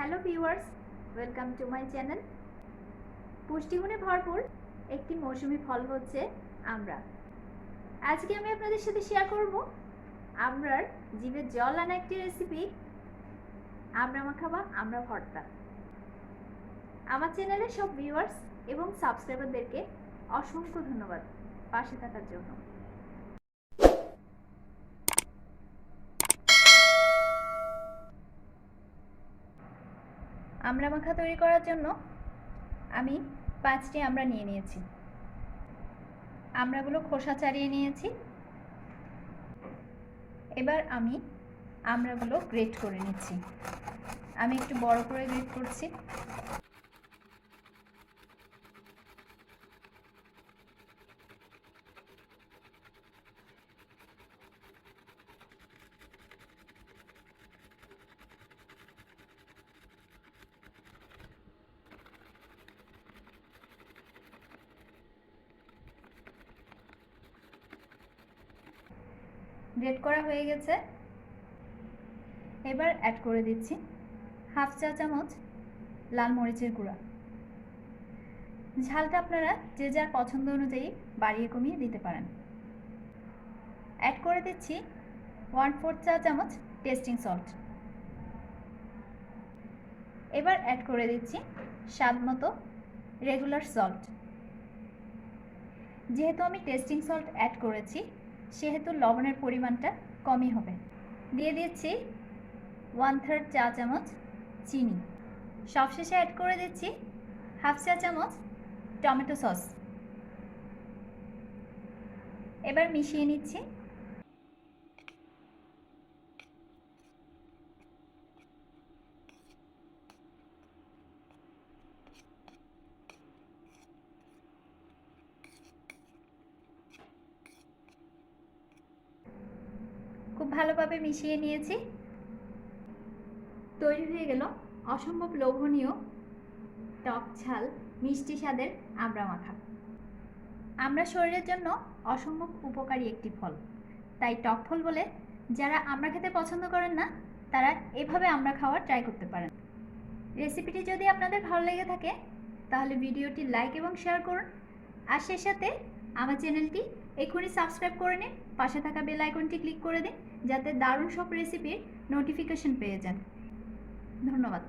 Hello viewers, welcome to my channel. পুষ্টিগুণে ভরপুর একটি মৌসুমি ফল হচ্ছে আমড়া। আজকে আমি আপনাদের সাথে শেয়ার করব আমড়ার জিভে জল আনা একটি রেসিপি, আমড়া মাখা বা আমড়া ভর্তা। আমার চ্যানেলের সব ভিউয়ার্স এবং সাবস্ক্রাইবারদেরকে অসংখ্য ধন্যবাদ পাশে থাকার জন্য। আমড়া মাখা তৈরি করার জন্য আমি 5টি আমড়া নিয়ে নিয়েছি। আমড়াগুলো খোসা ছাড়িয়ে নিয়েছি। এবার আমি আমড়াগুলো গ্রেট করে নিচ্ছি। আমি একটু বড় করে গ্রেট করছি। গ্রেট করা হয়ে গেছে। এবার অ্যাড করে দিচ্ছি হাফ চা চামচ লাল মরিচের গুঁড়া। ঝালটা আপনারা যে যার পছন্দ অনুযায়ী বাড়িয়ে কমিয়ে দিতে পারেন। অ্যাড করে দিচ্ছি 1/4 চা চামচ টেস্টিং সল্ট। এবার অ্যাড করে দিচ্ছি স্বাদ মতো রেগুলার সল্ট। যেহেতু আমি টেস্টিং সল্ট অ্যাড করেছি সেহেতু লবণের পরিমাণটা কমই হবে। দিয়ে দিচ্ছি 1/3 চা চামচ চিনি। সবশেষে অ্যাড করে দিচ্ছি হাফ চা চামচ টমেটো সস। এবার মিশিয়ে নিচ্ছি। খুব ভালোভাবে মিশিয়ে নিয়েছি। তৈরি হয়ে গেল অসম্ভব লোভনীয় টক ঝাল মিষ্টি স্বাদের আমড়া মাখা। আমড়া শরীরের জন্য অসম্ভব উপকারী একটি ফল, তাই টক ফল বলে যারা আমড়া খেতে পছন্দ করেন না তারা এভাবে আমড়া খাওয়ার ট্রাই করতে পারেন। রেসিপিটি যদি আপনাদের ভালো লেগে থাকে তাহলে ভিডিওটি লাইক এবং শেয়ার করুন, আর সেই সাথে আমার চ্যানেলটি এখনই সাবস্ক্রাইব করে নিন। পাশে থাকা বেল আইকনটি ক্লিক করে দিন যাতে দারুণ সব রেসিপির নোটিফিকেশন পেয়ে যান। ধন্যবাদ।